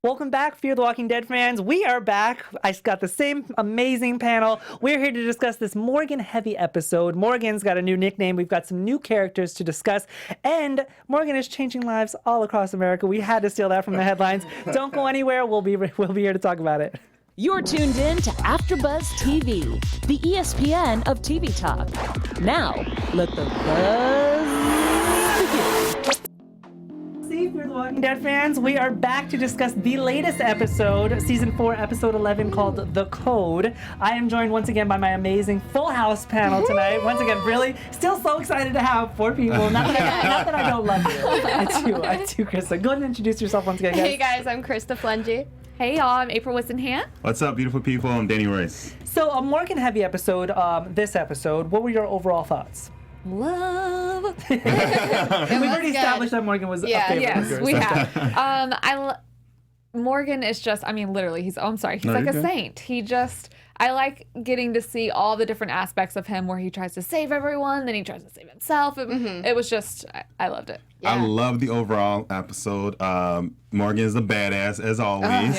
Welcome back, Fear the Walking Dead fans. We are back. I got the same amazing panel. We're here to discuss this Morgan-heavy episode. Morgan's got a new nickname. We've got some new characters to discuss. And Morgan is changing lives all across America. We had to steal that from the headlines. Don't go anywhere. We'll be here to talk about it. You're tuned in to AfterBuzz TV, the ESPN of TV talk. Now, let the buzz begin. Fear the Walking Dead fans, we are back to discuss the latest episode, Season 4, Episode 11, called The Code. I am joined once again by my amazing Full House panel tonight. Once again, really, still so excited to have 4 people. Not that I don't love you. It's you, Krista. Go ahead and introduce yourself once again, guys. Hey guys, I'm Krista Flentje. Hey y'all, I'm April Whisenhant. What's up, beautiful people? I'm Danny Royce. So, a Morgan-heavy episode, this episode. What were your overall thoughts? Love. We've already established that Morgan was a favorite. Yes, we have. Morgan is just, literally, he's like a saint. I like getting to see all the different aspects of him where he tries to save everyone, then he tries to save himself. It was just, I loved it. Yeah. I love the overall episode. Morgan is a badass, as always.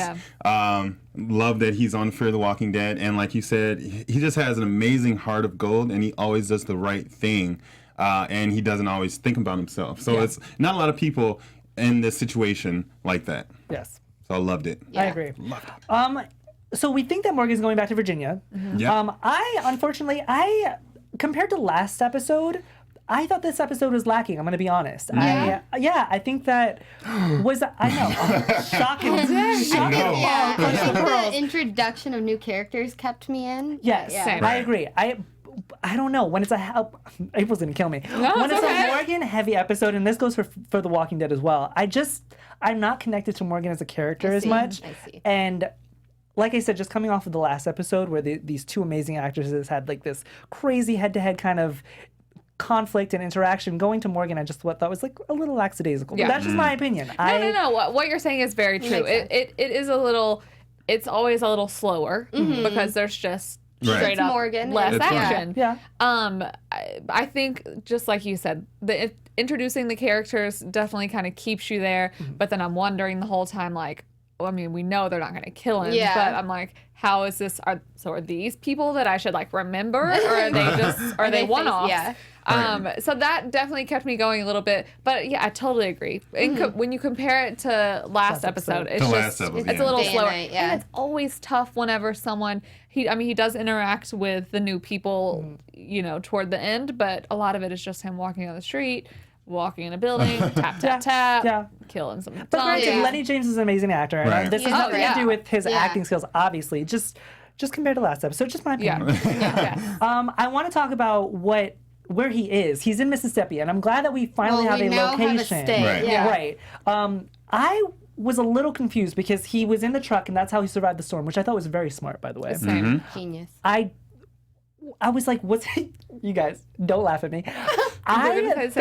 Love that he's on Fear the Walking Dead. And like you said, he just has an amazing heart of gold, and he always does the right thing. And he doesn't always think about himself. So it's not a lot of people in this situation like that. Yes. So I loved it. Yeah. I agree. Loved it. So we think that Morgan's going back to Virginia. Yeah. Unfortunately, compared to last episode, I thought this episode was lacking. I'm going to be honest. Yeah. I think that was, I know, shocking. Yeah. I think the introduction of new characters kept me in. Yes, Same. I agree. I don't know. When it's April's going to kill me. When it's a Morgan-heavy episode, and this goes for The Walking Dead as well, I'm not connected to Morgan as a character as much. I see. And like I said, just coming off of the last episode where these 2 amazing actresses had like this crazy head-to-head kind of conflict and interaction, going to Morgan, I just thought was like a little lackadaisical. Yeah. But that's just my opinion. No. What you're saying is very true. It is a little, it's always a little slower because there's just straight up Morgan. less That's action. Yeah. I think just like you said, introducing the characters definitely kind of keeps you there. But then I'm wondering the whole time, like, we know they're not going to kill him, but I'm like, how is this? Are these people that I should like remember, or are they just are they one-offs? Yeah. So that definitely kept me going a little bit. But yeah, I totally agree. When you compare it to last episode, it's it's a little Day and slower. night, yeah. And it's always tough whenever someone he does interact with the new people, toward the end, but a lot of it is just him walking down the street, walking in a building, tap, killing some. But granted, Lenny James is an amazing actor, and this has nothing to do with his acting skills, obviously. Just compared to last episode, just my opinion. I want to talk about where he is. He's in Mississippi, and I'm glad that we finally have a location. Have a state. Right. I was a little confused because he was in the truck, and that's how he survived the storm, which I thought was very smart, by the way. Same. Genius. I was like, what's he? You guys, don't laugh at me. I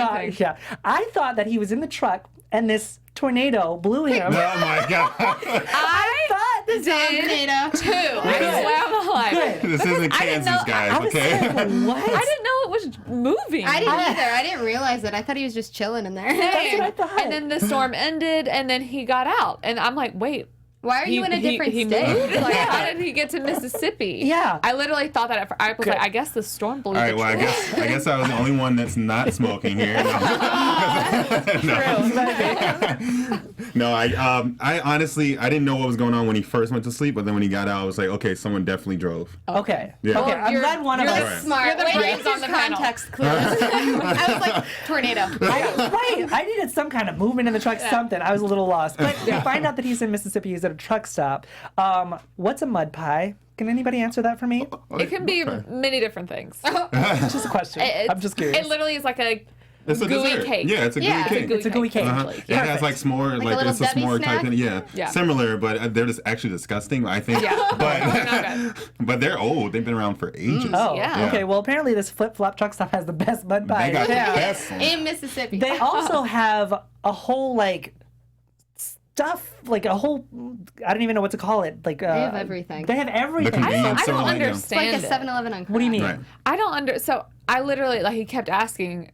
thought that he was in the truck and this tornado blew him. Oh my God. I thought this tornado too. I swear I'm alive. This isn't Kansas, guys, okay? Like, what? I didn't know it was moving. I didn't either. I didn't realize it. I thought he was just chilling in there. That's what I thought. And then the storm ended, and then he got out, and I'm like, wait. Why are you in a different he state? moved? Like, how did he get to Mississippi? Yeah. I literally thought that I was like, I guess the storm blew All right, the well, truck. I guess I was the only one that's not smoking here. No, I honestly, I didn't know what was going on when he first went to sleep, but then when he got out, I was like, okay, someone definitely drove. Okay. Yeah. Okay, I'm glad one of you're us. Smart. You're the Wait, brains on the panel. context clues. I was like, tornado. I needed some kind of movement in the truck, something. I was a little lost. But we find out that he's in Mississippi. He's at a truck stop. What's a mud pie? Can anybody answer that for me? It can be many different things. Just a question. I'm just curious. It literally is like a It's a gooey dessert. cake. Yeah, it's a gooey cake. It's a gooey cake. It has like s'more, Like a little it's a Debbie s'more type snack? thing. Yeah. Similar, but they're just actually disgusting, I think. Yeah. But but they're old. They've been around for ages. Oh, Yeah. okay. Well, apparently this flip-flop truck stop has the best mud pie. They got the Yeah. best one. In Mississippi. They also have a whole stuff, like a whole, I don't even know what to call it. Like They have everything. They have everything. The I convenience don't store, understand It's like a it. 7-Eleven on crack. What do you mean? Right. I don't So I literally, he kept asking,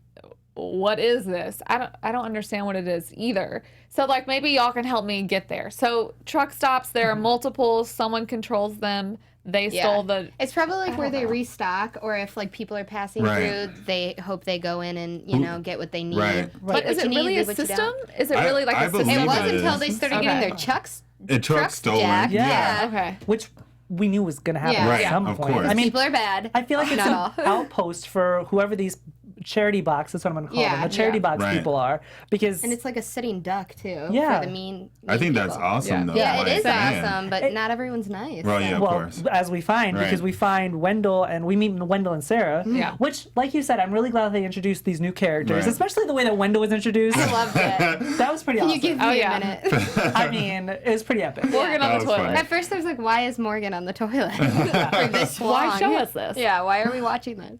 what is this? I don't understand what it is either. So like maybe y'all can help me get there. So truck stops, there are multiples, someone controls them. They stole the. It's probably like where they restock, or if like people are passing through, they hope they go in and get what they need. Right. But is it really a system? Is it really like a system? It was until they started getting their trucks stolen. Yeah. Okay. Which we knew was going to happen at some of point. course. I mean, people are bad. I feel like it's an outpost for whoever these charity box, that's what I'm going to call them, the charity box people are, because... And it's like a sitting duck, too, for the mean I think people. that's awesome, though. Yeah, like, it is man. awesome, but not everyone's nice. Well, yeah, of course. As we find, because we find Wendell, and we meet Wendell and Sarah, which, like you said, I'm really glad they introduced these new characters, especially the way that Wendell was introduced. I loved it. That was pretty awesome. Can you give me a minute? I mean, it was pretty epic. Morgan on the toilet. funny. At first, I was like, why is Morgan on the toilet for this long? Why show us this? Yeah, why are we watching this?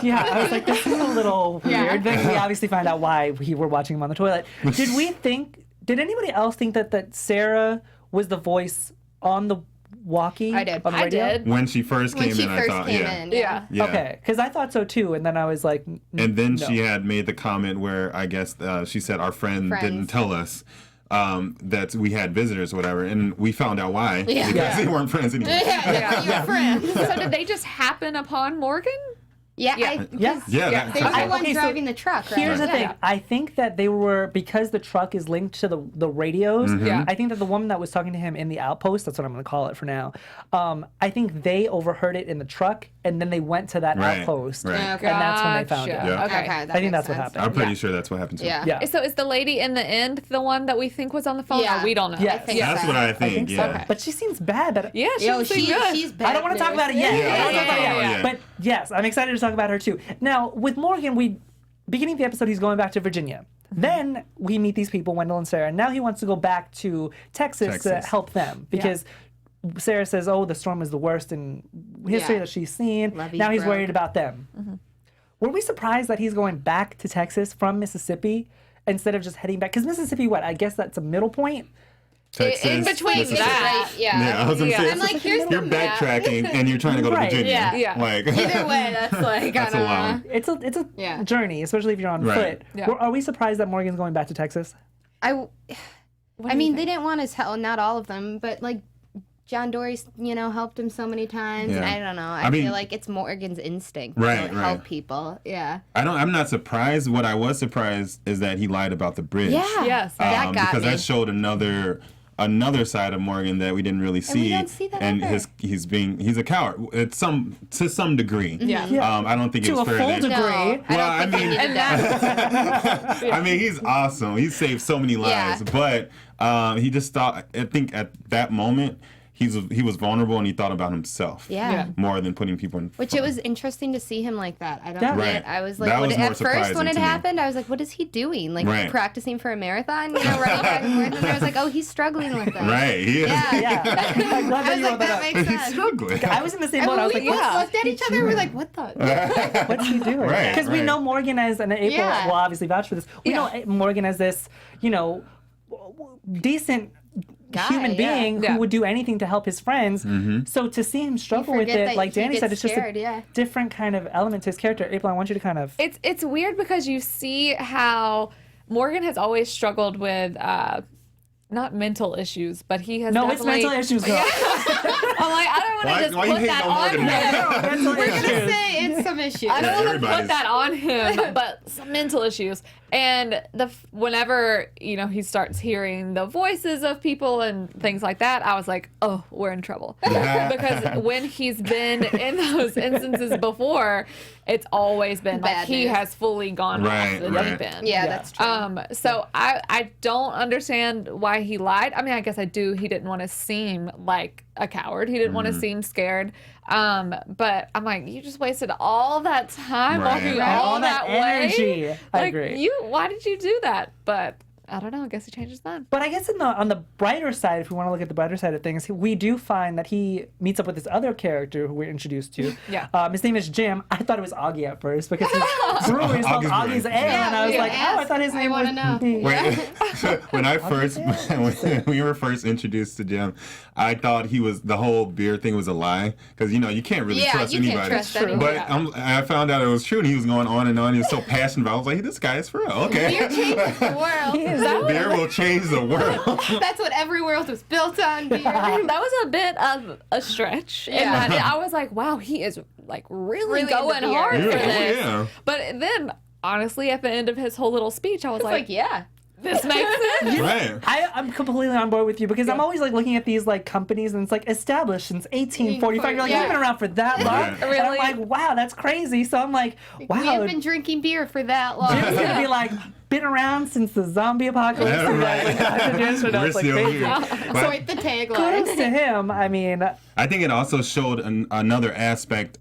Yeah, I was like, this is a little weird. Then we obviously find out why we were watching him on the toilet. Did anybody else think that Sarah was the voice on the walkie? I did. On the radio? I did. When she first came in, I thought, Yeah. Okay, because I thought so too, and then I was like, And then she had made the comment where I guess she said our friend didn't tell us that we had visitors or whatever, and we found out why because they weren't friends anymore. You're friends. So did they just happen upon Morgan? Yeah. Yeah. They were the ones driving the truck, right? Here's the thing. I think that they were, because the truck is linked to the radios, I think that the woman that was talking to him in the outpost, that's what I'm going to call it for now, I think they overheard it in the truck, and then they went to that outpost, Right. and that's when they found it. Yeah. Okay, I think that's what happened. I'm pretty sure that's what happened to her. Yeah. So is the lady in the end the one that we think was on the phone? Yeah. Or we don't know. Yes. That's what I think. So. Yeah. But she seems bad. But Yeah, She's bad. I don't want to talk about it yet. Yeah, I don't wanna talk about it yeah. yet. But yes, I'm excited to talk about her too. Now, with Morgan, beginning of the episode, he's going back to Virginia. Then we meet these people, Wendell and Sarah. Now he wants to go back to Texas to help them because Sarah says, "Oh, the storm is the worst in history that she's seen." Now he's worried about them. Were we surprised that he's going back to Texas from Mississippi instead of just heading back? Because Mississippi, I guess that's a middle point. Texas, in between Mississippi. that. Yeah, I was gonna say, I'm like, here's you're the map. backtracking and you're trying to go to Virginia. Yeah. Like, Either way, that's like, that's a long. It's a journey, especially if you're on foot. Yeah. Are we surprised that Morgan's going back to Texas? I mean, they didn't want his help, not all of them, but like John Dory's, helped him so many times. Yeah. And I don't know. I mean, feel like it's Morgan's instinct Right, to right. help people. Yeah. I'm not surprised. What I was surprised is that he lied about the bridge. Yeah. Yes. That got because me. that showed another side of Morgan that we didn't really see. we don't see that and ever. he's a coward to some degree. Yeah. I don't think To it was a fair full that. degree. No, Well, I I don't think mean- he needed that. I mean, he's awesome. He saved so many lives, but he just thought. I think at that moment he was vulnerable and he thought about himself. Yeah. More than putting people in. Which it was interesting to see him like that. I don't Yeah. get. Right. I was like, That was more at first when surprising it to me. happened, I was like, what is he doing? Like Right. practicing for a marathon, running back and forth. And I was like, oh, he's struggling with that. Right. He is. Yeah. I'm glad I that was you like, wrote that that up. makes He's sense. struggling. I was in the same boat. And I was we like, both looked at each other. We're like, what the? what's he doing? Right, Because we right. know Morgan as, and April Yeah. will obviously vouch for this, we know Morgan as this, decent human being Yeah. who would do anything to help his friends. So to see him struggle with forget it, that like he Danny said, gets it's just scared, a different kind of element to his character. April, I want you to kind of... It's weird because you see how Morgan has always struggled with not mental issues, but he has No, it's definitely... mental issues, girl. I'm like, I don't want to just why you put hate that on on Morgan? him. Mental We're gonna issues. say it's some issue. I don't want to Everybody's. put that on him, but some mental issues. And whenever he starts hearing the voices of people and things like that, I was like, oh, we're in trouble. Because when he's been in those instances before, it's always been like Bad he news. has fully gone Right, off the right. deep end. Yeah, that's true. So I don't understand why he lied. I mean, I guess I do. He didn't want to seem like a coward. He didn't want to seem scared. But I'm like, you just wasted all that time Right. walking Right. all All that that way. energy. I Like, agree. why did you do that? But I don't know. I guess he changed his mind. But I guess on the brighter side, if we want to look at the brighter side of things, we do find that he meets up with this other character who we're introduced to. Yeah. His name is Jim. I thought it was Augie at first because his brewery is called Augie's Ale, and I was like, oh, I thought his name was. I want to know. When we were first introduced to Jim, I thought the whole beer thing was a lie because you can't really trust anybody. Can't trust anybody. But I found out it was true, and he was going on and on. He was so passionate about it. I was like, this guy is for real. Okay. Beer changes the world. Beer will change the world. That's what every world was built on, beer. That was a bit of a stretch. Yeah. And I was like, wow, he is like really Really going into beer. hard for Yeah, this. yeah. But then, honestly, at the end of his whole little speech, I was It's like, yeah. this makes sense. Right. I'm completely on board with you because I'm always like looking at these like companies and it's like established since 1845. You're like, Yeah. you've been around for that long. Right. And I'm Really? like, wow, that's crazy. So I'm like, wow. We have been drinking beer for that long. Jim's gonna be like, been around since the zombie apocalypse. Yeah, And right. like, I've been doing this for now. We're It's like still crazy. here. So But it's the tagline. Kudos to him. I mean, I think it also showed another aspect,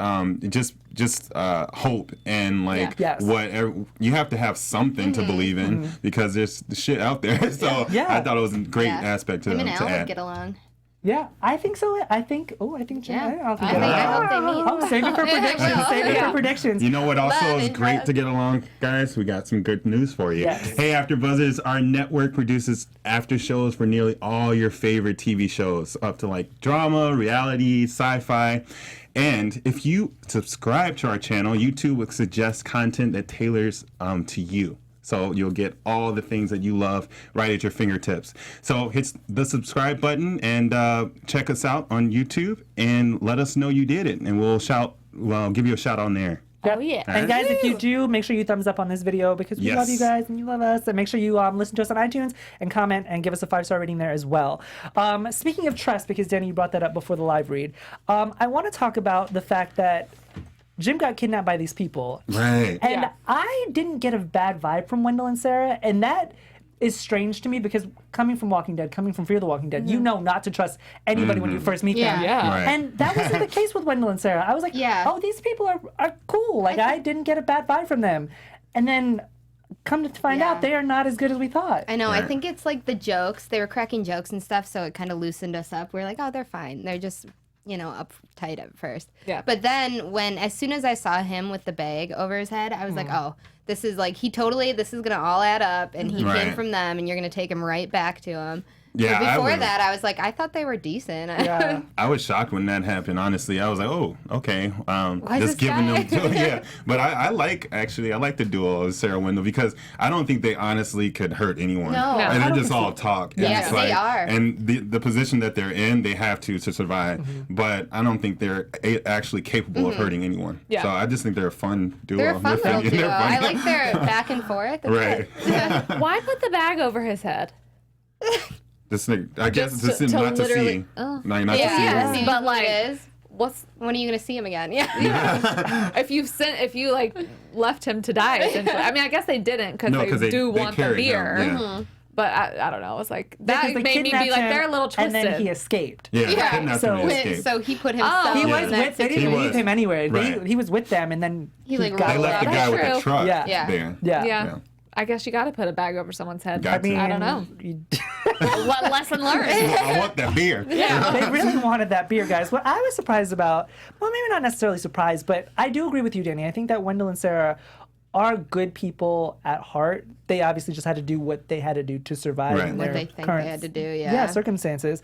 just hope and like Yeah. Yes. whatever. You have to have something to believe in because there's the shit out there. So Yeah. I thought it was a great Yeah. aspect to Him and to Al would add. get along. yeah, I think so. I think Jim. Yeah. I don't think I they hope they meet. Oh, save it for Yeah, predictions. well, Save it yeah. for predictions. You know what also Love is and great trust. to get along, guys? We got some good news for you. Yes. Hey, AfterBuzzers, our network produces after shows for nearly all your favorite TV shows, up to like drama, reality, sci-fi. And if you subscribe to our channel, YouTube will suggest content that tailors to you. So you'll get all the things that you love right at your fingertips. So hit the subscribe button and check us out on YouTube and let us know you did it. And we'll give you a shout on there. Yep. Oh, yeah. And guys, if you do, make sure you thumbs up on this video because we Yes. love you guys and you love us. And make sure you listen to us on iTunes and comment and give us a 5-star rating there as well. Speaking of trust, because Danny, you brought that up before the live read, I want to talk about the fact that Jim got kidnapped by these people. Right. And Yeah. I didn't get a bad vibe from Wendell and Sarah. And that is strange to me because coming from Walking Dead, coming from Fear the Walking Dead, you know not to trust anybody when you first meet Yeah. them. Yeah. Right. And that wasn't the case with Wendell and Sarah. I was like, Yeah. oh, these people are cool. Like, I didn't get a bad vibe from them. And then come to find Yeah. out they are not as good as we thought. I know. I Right. think it's like the jokes. They were cracking jokes and stuff, so it kind of loosened us up. We're like, oh, they're fine. They're just, uptight at first. Yeah. But then as soon as I saw him with the bag over his head, I was like, oh, this is like, this is going to all add up, and he Right. came from them, and you're going to take him right back to him. Yeah, But I before would've- that, I was like, I thought they were decent. Yeah. I was shocked when that happened. Honestly, I was like, "Oh, okay." Why is Just this giving guy- them, yeah. But I like the duo of Sarah Wendell because I don't think they honestly could hurt anyone. No. and I they're don't just all talk. And Yeah, it's they are. And the position that they're in, they have to survive. But I don't think they're actually capable of hurting anyone. Yeah. So I just think they're a fun duo. They're a fun little funny. duo. They're I funny. like their back and forth. It's Right. good. Why put the bag over his head? This nigga, I guess Just it's just to not to see. literally- oh. Not to see. Yeah, him. see But, who like, it is. What's When are you going to see him again? Yeah. if you like left him to die? Essentially, I mean, I guess they didn't because No, they 'cause they want the carried beer. him, yeah. But I don't know. It's like that Because they made me be kidnapped like him, they're a little twisted. And then he escaped. Yeah, Yeah, kidnapped so- him and escaped. So he put himself Oh. He in was that with, they didn't situation. He leave him anywhere. Right. He was with them and then He, like, got They left the away. guy with True. the truck Yeah. Yeah. there. Yeah. yeah. I guess you got to put a bag over someone's head. Got I mean, to. I don't know. you- What lesson learned? I want that beer. they really wanted that beer, guys. What I was surprised about, well, maybe not necessarily surprised, but I do agree with you, Danny. I think that Wendell and Sarah are good people at heart. They obviously just had to do what they had to do to survive Right. in What their they think current they had to do, yeah. circumstances.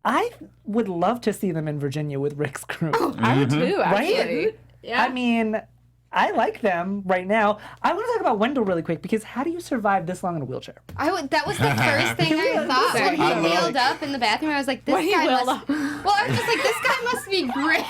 I would love to see them in Virginia with Rick's crew. I would too, actually. Right? Yeah. I mean, I like them right now. I want to talk about Wendell really quick because how do you survive this long in a wheelchair? That was the first thing I thought when I he love- wheeled up in the bathroom. I was like, this When he guy wheeled must. Well, I was just like, this guy must be great.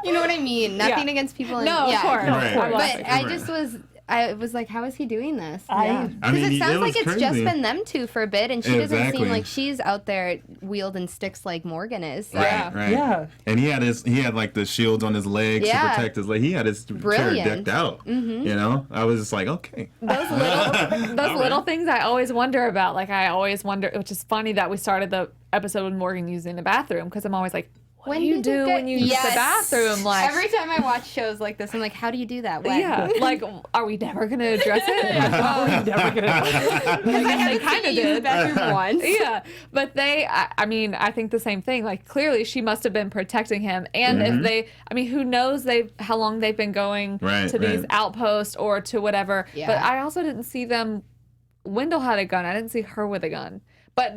You know what I mean? Nothing Yeah. against people. No, of course. Right. I love But it. I just I was like, how is he doing this? I Because mean, it sounds was like it's just crazy. been them two for a bit, and she doesn't Exactly. seem like she's out there wielding sticks like Morgan is. So. Right, right. Yeah. And he had like the shields on his legs Yeah. to protect his leg. He had his chair Brilliant. decked out. You know? I was just like, okay. Those little things I always wonder about. Like I always wonder, which is funny that we started the episode with Morgan using the bathroom because I'm always like, what do you do when you use the bathroom? Like every time I watch shows like this, I'm like, how do you do that? When? Yeah, like, are we never gonna address it? Are we never gonna? Because I haven't kind of seen you use the did. bathroom once. Yeah, but I mean, I think the same thing. Like, clearly, she must have been protecting him. And if they, I mean, who knows how long they've been going to these outposts or to whatever. Yeah. But I also didn't see them. Wendell had a gun. I didn't see her with a gun. But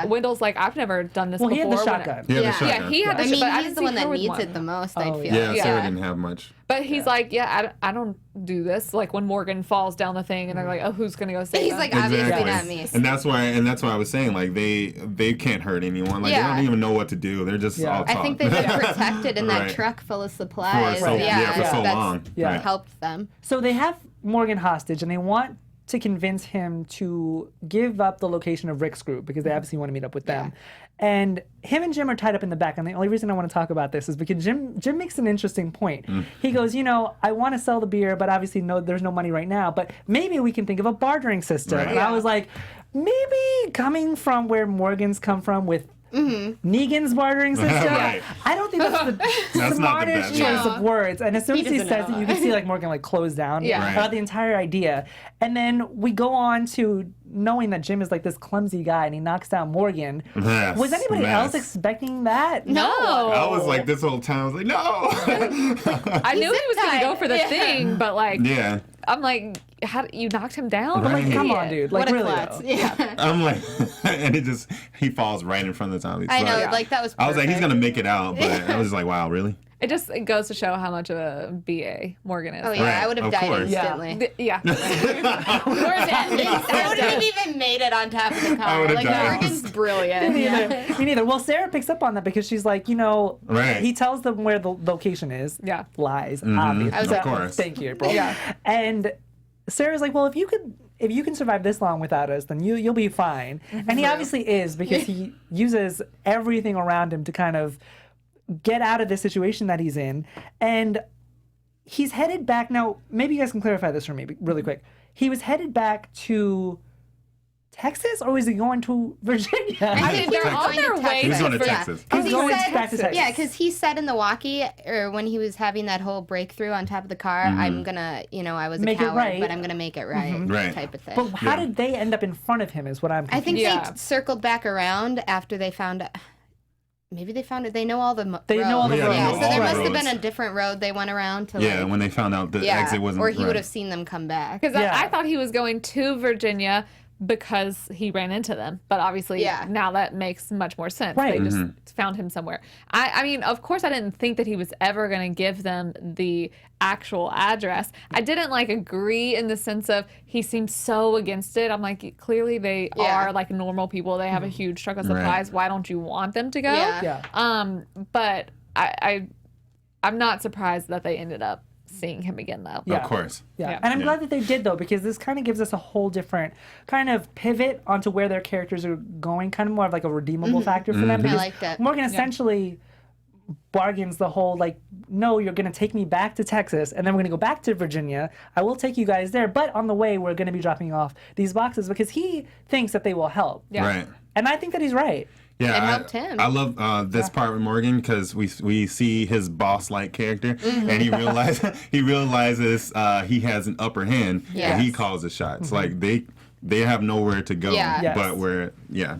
Wendell's like, I've never done this Well, before. he had the shotgun. He had the Yeah, shotgun. he had the I mean, but I he's didn't the see one that her with needs one. it the most, I feel. Yeah, Sarah didn't have much. But he's like, I don't do this. Like when Morgan falls down the thing, and they're like, oh, who's gonna go save He's them? like, obviously not me. And that's why I was saying, like, they can't hurt anyone. Like, they don't even know what to do. They're just all talk. I think they've been protected in that Right. truck full of supplies. For so That's long. Right. helped them. So they have Morgan hostage, and they want to convince him to give up the location of Rick's group because they obviously want to meet up with them. And him and Jim are tied up in the back. And the only reason I want to talk about this is because Jim makes an interesting point. He goes, I want to sell the beer, but obviously there's no money right now. But maybe we can think of a bartering system. Right. And I was like, maybe coming from where Morgan's come from with Negan's bartering system. Right. I don't think that's the That's not the smartest best. choice of words. And as soon as he doesn't says know. it, you can see like Morgan like close down Yeah. about the entire idea. And then we go on to knowing that Jim is like this clumsy guy and he knocks down Morgan. Mess, Was anybody mess. else expecting that? No. I was like, this whole time, I was like, no. I knew he was gonna go for the thing, but like, Yeah. I'm like, how you knocked him down? I'm like, Right. come on, dude. Like, What a really, klutz. though. Yeah. I'm like, and he falls right in front of the zombie. I know, So like that was perfect. I was like, he's going to make it out, but I was just like, wow, really? It goes to show how much of a BA Morgan is. Oh, yeah, Right, I would have of died course. instantly. Yeah. We're dead. I wouldn't have even made it on top of the I car. would've Like, died. Morgan's brilliant. Me neither. Well, Sarah picks up on that because she's like, Right. he tells them where the location is. Yeah. Lies, obviously. Of course. Thank you, April. Yeah. And Sarah's like, well, if you can survive this long without us, then you'll be fine. And he obviously is because he uses everything around him to kind of get out of the situation that he's in. And he's headed back. Now, maybe you guys can clarify this for me really quick. He was headed back to Texas, or was he going to Virginia? I think they're we were on going their to way He was Texas. going to Yeah. Texas. 'Cause He's he going said- back to Texas. Yeah, because he said in the walkie, or when he was having that whole breakthrough on top of the car, I'm gonna, I was Make a it coward, right. but I'm gonna make it right, Right. type of thing. But how Yeah. did they end up in front of him is what I'm I think confused. they circled back around after they found. Maybe they found it. They know all the roads. They know all the Yeah, they Yeah, know so there all the must have roads. been a different road they went around to. Yeah, like, when they found out the exit wasn't or he right. would have seen them come back. Because Yeah. I thought he was going to Virginia because he ran into them. But obviously now that makes much more sense. Right. They just found him somewhere. I mean, of course I didn't think that he was ever going to give them the actual address. I didn't agree in the sense of he seems so against it. I'm like, clearly they are like normal people. They have a huge truck of supplies. Why don't you want them to go? Yeah. But I'm not surprised that they ended up seeing him again though. Yeah. Of course. Yeah. Yeah. And I'm glad that they did, though, because this kind of gives us a whole different kind of pivot onto where their characters are going, kind of more of like a redeemable factor for them. Because liked it. Morgan essentially bargains the whole, no, you're going to take me back to Texas, and then we're going to go back to Virginia. I will take you guys there, but on the way, we're going to be dropping off these boxes because he thinks that they will help. Yeah. Right. And I think that he's right. Yeah, It helped him. I love this part with Morgan because we see his boss-like character, and he realizes he has an upper hand, and he calls the shots. Like they have nowhere to go, Yeah. Yes. but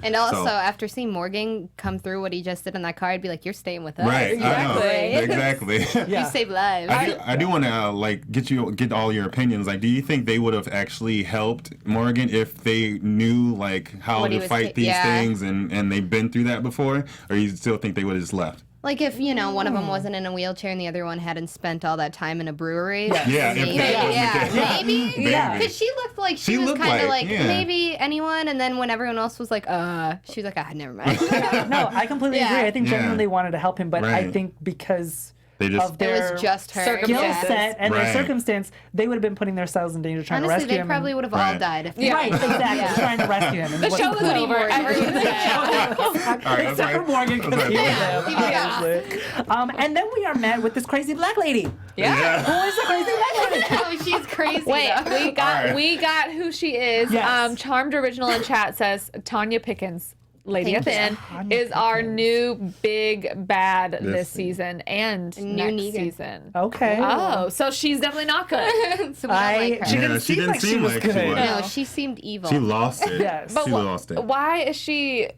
And also, So- after seeing Morgan come through what he just did in that car, I'd be like, "You're staying with us." right, I know, Exactly. exactly. Yeah. You save lives. I do want to get all your opinions. Do you think they would have actually helped Morgan if they knew how What he to was fight these yeah. things and they've been through that before, or you still think they would have just left? Like if one of them wasn't in a wheelchair and the other one hadn't spent all that time in a brewery. Yeah, if maybe, that was the case. maybe. Yeah. Because she looked like she She was looked kind of like, yeah. maybe anyone, and then when everyone else was like, she was like, never mind. No, I completely Yeah. agree. I think Yeah. genuinely wanted to help him, but I Right. think because They just of It their was just her. skill Yeah. set and their Right. circumstance, they would have been putting themselves in danger trying to Honestly, rescue they him. probably would have all Right. died if Right, exactly. Trying to rescue him. And The it show wasn't was cool. over. Everyone's dead. All right, that's Except for right. Morgan, because That's he was right. there, obviously. And then we are met with this crazy black lady. Yeah. Who is the crazy black lady? Oh, she's crazy. Wait, though. we got Alright. we got who she is. Yes. Charmed Original in chat says Tanya Pickens. lady at the end, is our new big bad this season and New next Negan. season. Okay. Oh, so she's definitely not good. So we don't like her. She didn't seem like she was good. No, she seemed evil. She lost it. Yes. But she lost it. Why is she?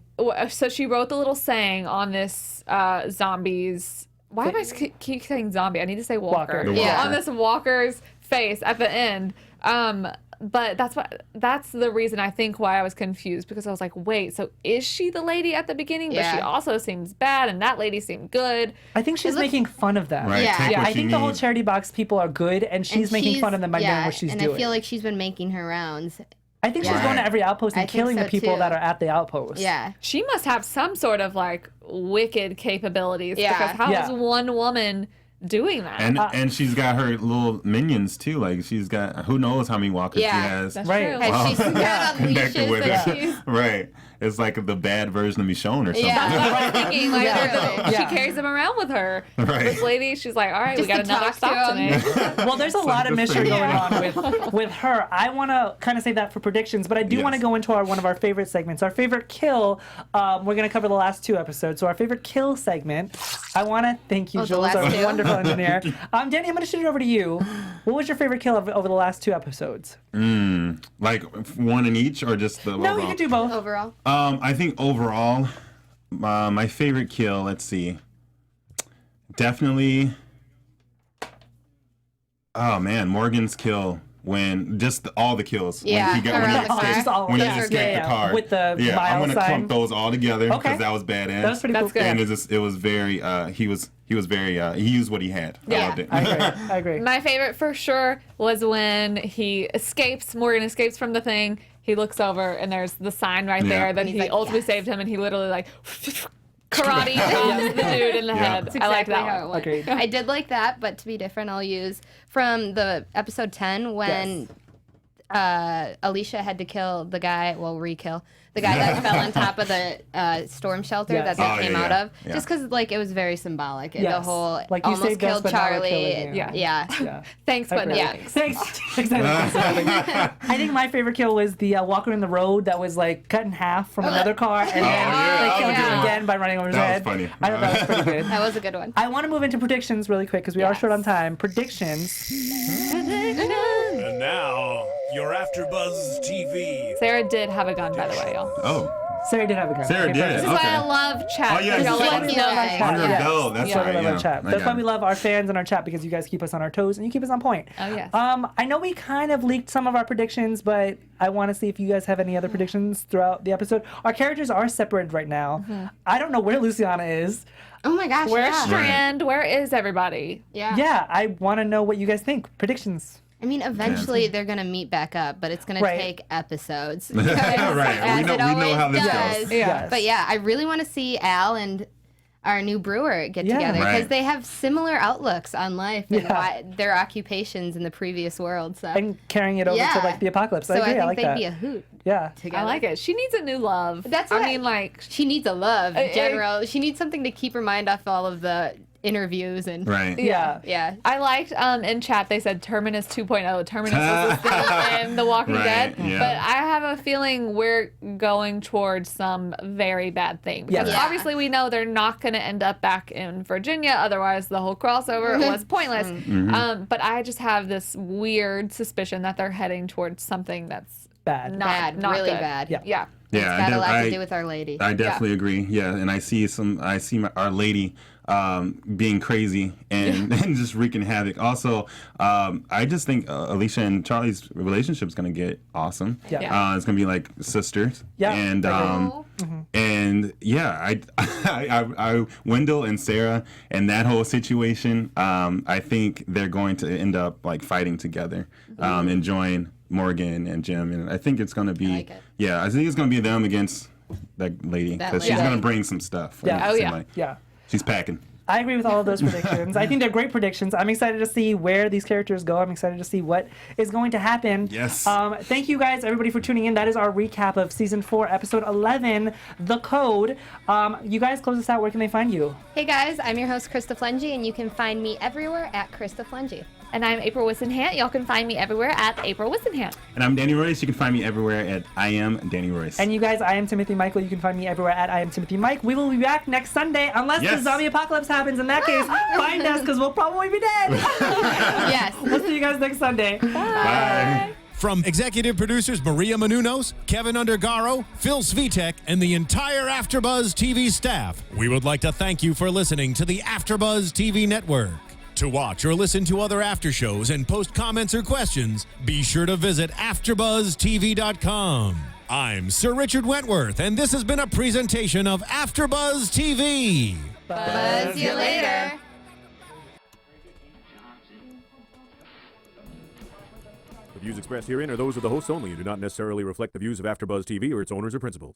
So she wrote the little saying on this zombies. Why do I keep saying zombie? I need to say walker. Walker. Yeah. On this walker's face at the end. But that's the reason I think why I was confused, because I was like, wait, so is she the lady at the beginning? But she also seems bad, and that lady seemed good. I think she's making fun of them. Right. Yeah. Take Yeah, what I you think the whole need. charity box people are good, and she's making fun of them by doing what she's doing. And I feel like she's been making her rounds. I think she's Right. going to every outpost and I think killing so, the people too. that are at the outpost. Yeah. She must have some sort of like wicked capabilities. Yeah. Because how is one woman doing that? And she's got her little minions too. Like she's got who knows how many walkers she has. That's Right. true. And she's got Connected with unleashes that her. she's... Right. It's like the bad version of Michonne or something. That's what I was thinking. Like, Yeah. she carries them around with her. Right. This lady, she's like, all right, Just we got to another talk to stop him. today. Well, there's a lot of good mystery for you. going on with her. I want to kind of save that for predictions, but I do want to Yes. go into one of our favorite segments. Our favorite kill. We're going to cover the last 2 episodes. So our favorite kill segment. I want to thank you, the Jules, last our 2? wonderful engineer. Danny, I'm going to shoot it over to you. What was your favorite kill over the last 2 episodes? Like one in each or just the No, overall? you can do both. Overall. I think overall, my favorite kill, let's see. Definitely. Oh man, Morgan's kill when just all the kills. Yeah, when he got when around he the car. escaped, Just all when he of them. escaped Yeah, the car. with the I'm mile gonna sign. clump those all together because Okay. that was badass. That was pretty cool. good. And it was very he was very he used what he had. I Yeah. loved it. I agree. My favorite for sure was when Morgan escapes from the thing. He looks over and there's the sign right Yeah. there that And he's he like, ultimately yes. saved him, and he literally like karate chops the dude in the Yeah. head. That's I like Exactly that how one. it went. Agreed. I did like that, but to be different, I'll use from the episode 10 when Alicia had to kill the guy, re-kill the guy that fell on top of the storm shelter Yes. that they Oh, came yeah, out yeah. of. Yeah. Just because like it was very symbolic. And Yes. the whole Like, you almost saved us, killed but now we're Charlie. killing you. Yeah. Yeah. Thanks, but no Agreed. Yeah. thanks. Thanks. I think my favorite kill was the walker in the road that was like cut in half from another car, and then yeah, they killed that was him good. again by running over his That was head. funny. I thought that was pretty good. That was a good one. I want to move into predictions really quick because we are Yes. short on time. Predictions. And now, your AfterBuzz TV. Sarah did have a gun, by the way, y'all. Oh, Sarah did have a gun. Sarah Okay, did. perfect. This is why Okay. I love chat. Oh, yeah, because y'all this is let why- me Yeah. know. on your Yes. bell. That's That's why we right. love Yeah. our chat. I That's got why we it. love our fans and our chat, because you guys keep us on our toes and you keep us on point. Oh, yes. I know we kind of leaked some of our predictions, but I want to see if you guys have any other predictions throughout the episode. Our characters are separated right now. I don't know where Luciana is. Oh my gosh. Where's yeah. Strand? Where is everybody? Yeah, I want to know what you guys think. Predictions. I mean, eventually they're gonna meet back up, but it's gonna Right. take episodes. Right. As We it know always how this does. goes. Yes. But yeah, I really want to see Al and our new brewer get Yeah. together because Right. they have similar outlooks on life and Yeah. their occupations in the previous world. So, And carrying it over to Yeah. like the apocalypse. so I I agree. think I like they'd that. be a hoot Yeah. together. I like it. She needs a new love. That's I what mean, like, She needs a love, I- general. She needs something to keep her mind off all of the interviews and Right. Yeah. yeah. I liked in chat they said Terminus 2.0. Terminus was this thing in The Walking Right, Dead. yeah. But I have a feeling we're going towards some very bad thing. Because Yes. Yeah. obviously we know they're not going to end up back in Virginia. Otherwise the whole crossover was pointless. But I just have this weird suspicion that they're heading towards something that's Bad. not Bad, really good. bad. Yeah. Yeah. Yeah, It's got a lot I to do with Our Lady. I definitely agree. Yeah, and I see Our Lady being crazy and, and just wreaking havoc. Also, I just think Alicia and Charlie's relationship is going to get awesome. Yeah. Yeah. It's going to be like sisters. Yeah, And I and yeah, I Wendell and Sarah and that whole situation. I think they're going to end up like fighting together, enjoying Morgan and Jim, and I think it's going to be like it. yeah. I think it's going to be them against that lady That because she's lady. going to bring some stuff. Yeah. It Oh, seems yeah. like. Yeah. She's packing. I agree with all of those predictions. I think they're great predictions. I'm excited to see where these characters go. I'm excited to see what is going to happen. Yes. Thank you guys, everybody, for tuning in. That is our recap of season 4, episode 11, The Code. You guys close us out. Where can they find you? Hey guys, I'm your host Krista Flentje, and you can find me everywhere at Krista Flentje. And I'm April Whisenhant. Y'all can find me everywhere at April Whisenhant. And I'm Danny Royce. You can find me everywhere at I am Danny Royce. And you guys, I am Timothy Michael. You can find me everywhere at I am Timothy Mike. We will be back next Sunday, unless the zombie apocalypse happens. In that case, find us, because we'll probably be dead. Yes. We'll see you guys next Sunday. Bye. From executive producers Maria Menounos, Kevin Undergaro, Phil Svitek, and the entire AfterBuzz TV staff, we would like to thank you for listening to the AfterBuzz TV network. To watch or listen to other after shows and post comments or questions, be sure to visit AfterBuzzTV.com. I'm Sir Richard Wentworth, and this has been a presentation of AfterBuzz TV. Buzz you later. The views expressed herein are those of the hosts only and do not necessarily reflect the views of AfterBuzz TV or its owners or principals.